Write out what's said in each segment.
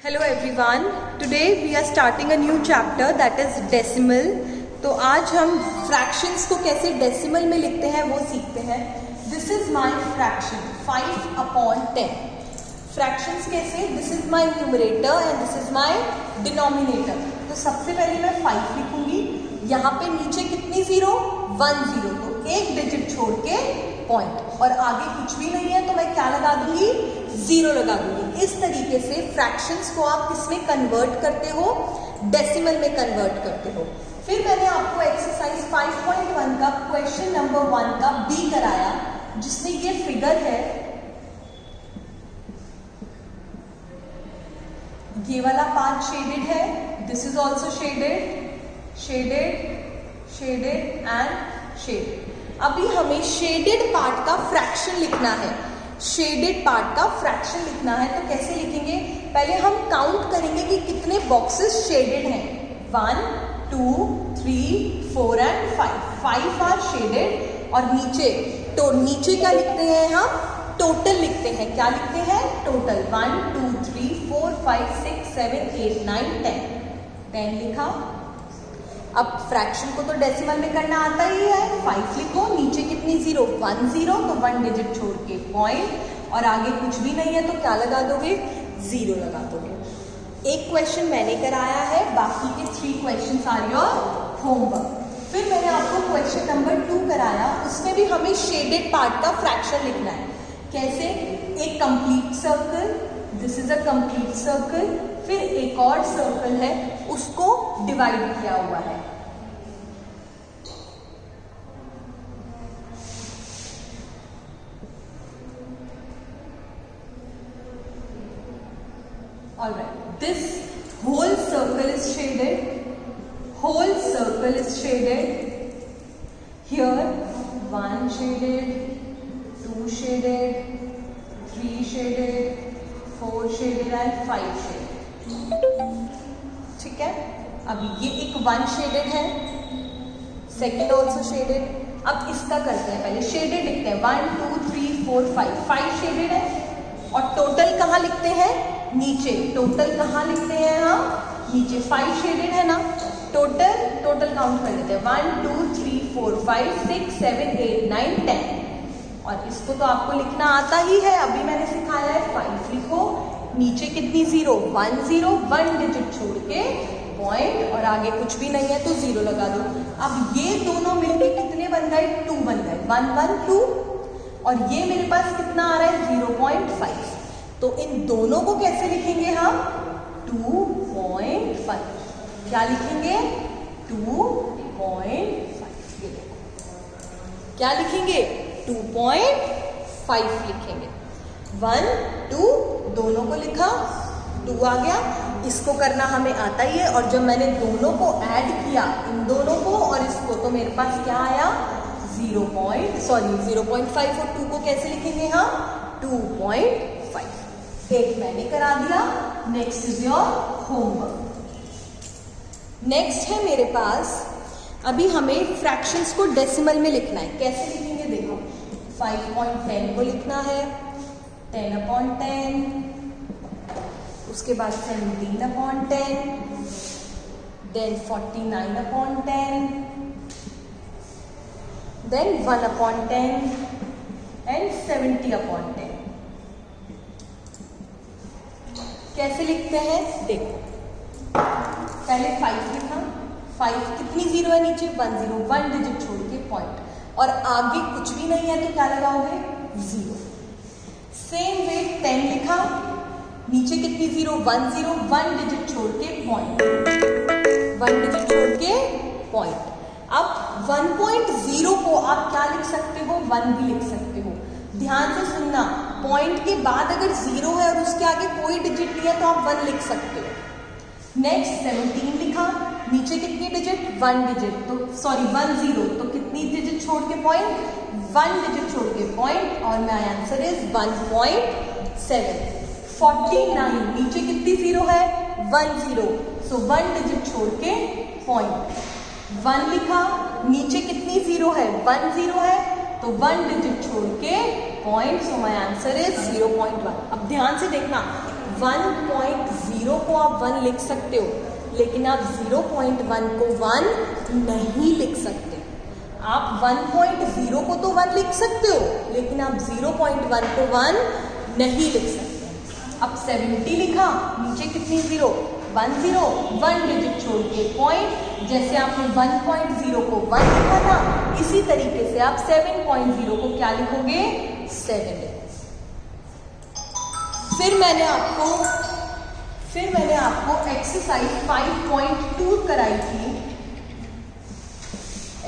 Hello everyone, today we are starting a new chapter that is decimal. तो आज हम fractions को कैसे डेसिमल में लिखते हैं वो सीखते हैं। This is my fraction 5/10। Fractions कैसे, this is my numerator and this is my denominator. तो सबसे पहले मैं 5 लिखूंगी, यहाँ पे नीचे कितनी जीरो, 1 0, तो एक डिजिट छोड़ के पॉइंट, और आगे कुछ भी नहीं है तो मैं क्या लगा दूंगी, 0 लगा दूंगी। इस तरीके से फ्रैक्शंस को आप किसमें कन्वर्ट करते हो, डेसिमल में कन्वर्ट करते हो। फिर मैंने आपको एक्सरसाइज 5.1 का क्वेश्चन नंबर 1 का बी कराया, जिसमें ये फिगर है, ये वाला पार्ट शेडेड है, this is also shaded, shaded, shaded and shaded. अभी हमें शेडेड पार्ट का फ्रैक्शन लिखना है, शेडेड पार्ट का फ्रैक्शन लिखना है। तो कैसे लिखेंगे, पहले हम काउंट करेंगे कि कितने बॉक्सेस शेडेड हैं। 1 2 3 4 एंड 5 आर शेडेड। और नीचे तो नीचे क्या लिखते हैं, हम टोटल लिखते हैं। क्या लिखते हैं, टोटल। 1 2 3 4 5 6 7 8 9 10 लिखा। अब फ्रैक्शन को तो डेसिमल में करना आता ही है। 5 लिखो, नीचे कितनी जीरो, 1 0, तो 1 डिजिट छोड़ के पॉइंट, और आगे कुछ भी नहीं है तो क्या लगा दोगे, 0 लगा दोगे। एक क्वेश्चन मैंने कराया है, बाकी के 3 क्वेश्चन आर योर होमवर्क। फिर मैंने आपको क्वेश्चन नंबर 2 कराया, उसमें भी हमें शेडेड पार्ट का फ्रैक्शन लिखना है। कैसे, एक complete circle, this is a complete circle, फिर एक और सर्कल है, उसको डिवाइड किया हुआ है। Alright, this whole circle is shaded, whole circle is shaded. Here 1 shaded, 2 shaded, 3 shaded, 4 shaded and 5 shaded. ठीक है, अब ये एक 1 शेडेड है, सेकेंड ऑल्सो शेडेड। अब इसका करते हैं, पहले शेडेड लिखते हैं, 1 2 3 4 5 शेडेड है। और टोटल कहाँ लिखते हैं, नीचे। टोटल कहाँ लिखते हैं हम, नीचे। 5 शेडेड है ना, टोटल काउंट कर लेते हैं, 1 2 3 4 5 6 7 8 9 10। और इसको तो आपको लिखना आता ही है, अभी मैंने सिखाया है। 5 लिखो, नीचे कितनी जीरो, 1 0, 1 डिजिट छोड़ के पॉइंट, और आगे कुछ भी नहीं है तो 0 लगा दो। अब ये दोनों मिलके कितने बन गए, 2 बन गए, 1 1 2, और ये मेरे पास कितना आ रहा है, 0.5। तो इन दोनों को कैसे लिखेंगे हम, 2.5। क्या लिखेंगे, 2.5। ये देखो क्या लिखेंगे, 2.5 लिखेंगे। 1 2 दोनों को लिखा, 2 आ गया। इसको करना हमें आता ही है, और जब मैंने दोनों को ऐड किया, इन दोनों को और इसको, तो मेरे पास क्या आया, 0.5। और 2 को कैसे लिखेंगे हम, 2.5। एक मैंने करा दिया, next is your homework. Next है मेरे पास, अभी हमें फ्रैक्शंस को डेसिमल में लिखना है। कैसे लिखेंगे, देखो 5.10 को लिखना है, 10/10, उसके बाद 17/10, देन 49/10, देन 1/10 एंड 70/10। कैसे लिखते हैं, देखो पहले 5 लिखा, 5 कितनी जीरो है, नीचे 1 0, 1 डिजिट छोड़ के पॉइंट, और आगे कुछ भी नहीं है तो क्या लगाओगे, 0। सेम वे 10 लिखा, नीचे कितनी जीरो, 1 0, 1 डिजिट छोड़ के पॉइंट, 1 डिजिट छोड़ के पॉइंट। अब 1.0 को आप क्या लिख सकते हो, 1 भी लिख सकते हो। ध्यान से सुनना, पॉइंट के बाद अगर 0 है और उसके आगे कोई डिजिट नहीं है तो आप 1 लिख सकते हो। नेक्स्ट 17 लिखा, नीचे कितनी डिजिट, 1 डिजिट, तो 1 0, तो कितनी डिजिट छोड़ के पॉइंट, 1 डिजिट छोड़ के पॉइंट, और माय आंसर इज 1.7। 49, नीचे कितनी जीरो है, 1 0, सो 1 डिजिट छोड़ के पॉइंट, 1 लिखा, नीचे कितनी जीरो है, 1 0 है, तो 1 डिजिट छोड़ के point, so my answer is 0.1। अब ध्यान से देखना, 1.0 आप 1 लिख सकते हो, लेकिन आप 0.1 को 1 नहीं लिख सकते। आप 1.0 को तो 1 लिख सकते हो, लेकिन आप 0.1 को 1 नहीं लिख सकते। अब 70 लिखा, नीचे कितनी 0, 1 0, 1 डिजिट छोड़ के पॉइंट। जैसे आपने 1.0 को 1 लिखा था, इसी तरीके से आप 7.0 को क्या लिखोगे, 7। फिर मैंने आपको एक्सरसाइज 5.2 कराई थी।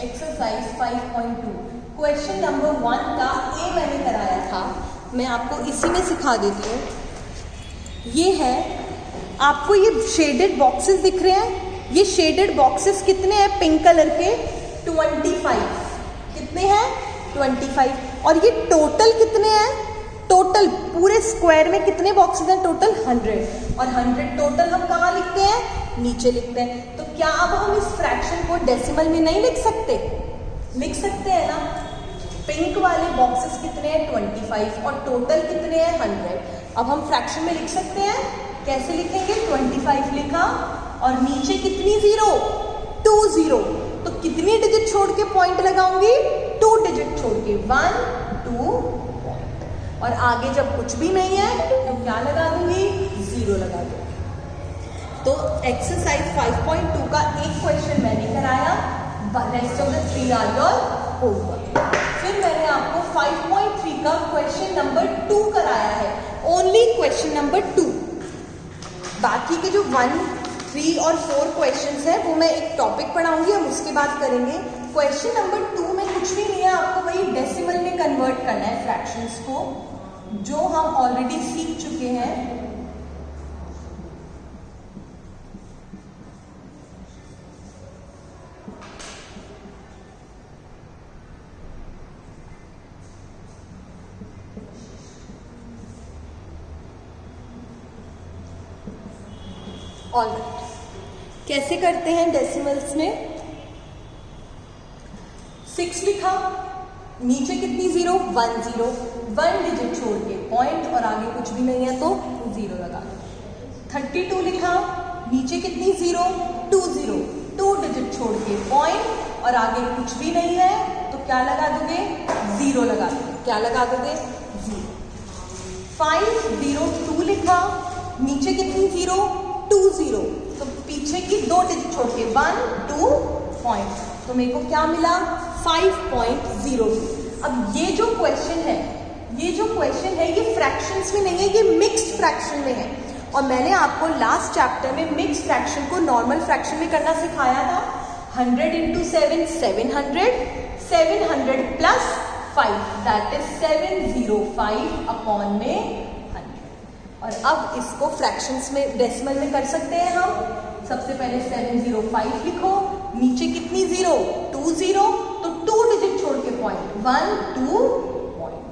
एक्सरसाइज 5.2 क्वेश्चन नंबर 1 का ए मैंने कराया था, मैं आपको इसी में सिखा देती हूँ। ये है, आपको ये शेडेड बॉक्सेस दिख रहे हैं, ये शेडेड बॉक्सेस कितने हैं पिंक कलर के, 25। कितने हैं, 25। और ये टोटल कितने हैं, टोटल पूरे स्क्वायर में कितने बॉक्सेस हैं, टोटल 100। और 100 टोटल हम कहाँ लिखते हैं, नीचे लिखते हैं। तो क्या अब हम इस फ्रैक्शन को डेसिमल में नहीं लिख सकते, लिख सकते हैं ना। पिंक वाले बॉक्सेस कितने हैं, 25, और टोटल कितने हैं, 100। अब हम फ्रैक्शन में लिख सकते हैं, कैसे लिखेंगे, 25 लिखा और नीचे कितनी 0, 2 0। तो कितनी डिजिट छोड़ के पॉइंट लगाऊंगी, 2 डिजिट छोड़ के, 1 2 पॉइंट। और आगे जब कुछ भी नहीं है तो क्या लगा दूंगी, 0 लगा दूंगी। तो एक्सरसाइज 5.2 का एक क्वेश्चन मैंने कराया, rest of the 3 are your homework. फिर मैंने आपको 5.3 का क्वेश्चन नंबर 2 कराया है, ओनली क्वेश्चन नंबर 2। बाकी के जो 1, 3 और 4 क्वेश्चंस हैं वो मैं एक टॉपिक पढ़ाऊंगी, हम उसके बाद करेंगे। क्वेश्चन नंबर 2 में कुछ भी नहीं है, आपको वही डेसिमल में कन्वर्ट करना है फ्रैक्शंस को, जो हम ऑलरेडी सीख चुके हैं। ऑलराइट, कैसे करते हैं डेसिमल्स में, 6 लिखा, नीचे कितनी 0, 1 0, 1 डिजिट छोड़ के पॉइंट और आगे कुछ भी नहीं है तो 0 लगा दो। 32 लिखा, नीचे कितनी 0, 2 0, 2 डिजिट छोड़ के पॉइंट और आगे कुछ भी नहीं है तो क्या लगा दोगे, 0 लगा दोगे। क्या लगा दोगे, 0। 502 लिखा, नीचे कितनी 0, 2 0, तो पीछे की 2 डिजिट छोड़ के 1 2 पॉइंट, तो मेरे को क्या मिला, 5.02। अब ये जो क्वेश्चन है, ये फ्रैक्शंस में नहीं है, ये मिक्स्ड फ्रैक्शन में है। और मैंने आपको लास्ट चैप्टर में मिक्स्ड फ्रैक्शन को नॉर्मल फ्रैक्शन में करना सिखाया था। 100 × 7 700, 700 प्लस 5 दैट इज 705 अपॉन में 100। और अब इसको फ्रैक्शंस में डेसिमल में कर सकते हैं हम। सबसे पहले 705 लिखो, नीचे कितनी 0, 2 0, तो 2 डिजिट छोड़ के point, 1 2 point,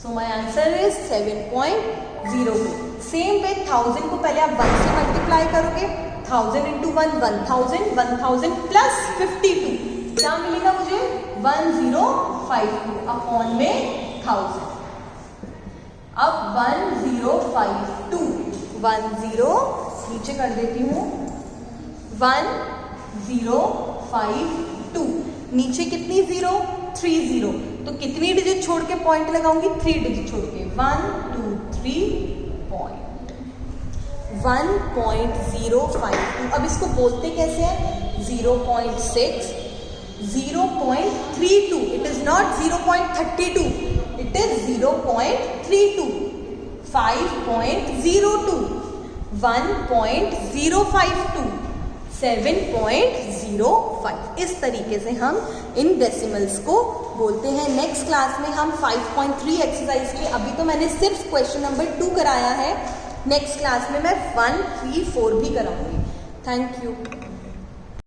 so my answer is 7.02। Same way 1000 को पहले आप 1 से मल्टीप्लाई करोगे, 1000 × 1 1000, 1000 प्लस 52, क्या मिलेगा मुझे, 1052 अपॉन में 1000। अब 1052, 10 नीचे कर देती हूँ, 1052, नीचे कितनी 0, 3 0, तो कितनी डिजिट छोड़ के पॉइंट लगाऊंगी, 3 डिजिट छोड़ के, 1 2 3 पॉइंट, 1052। अब इसको बोलते कैसे हैं, 0.6, 0.32, it is not 0.32, it is 0.32, 5.02, 1.052, 7.05। इस तरीके से हम इन डेसिमल्स को बोलते हैं। नेक्स्ट क्लास में हम 5.3 एक्सरसाइज की, अभी तो मैंने सिर्फ क्वेश्चन नंबर 2 कराया है, नेक्स्ट क्लास में मैं 1 3 4 भी कराऊंगी। Thank you.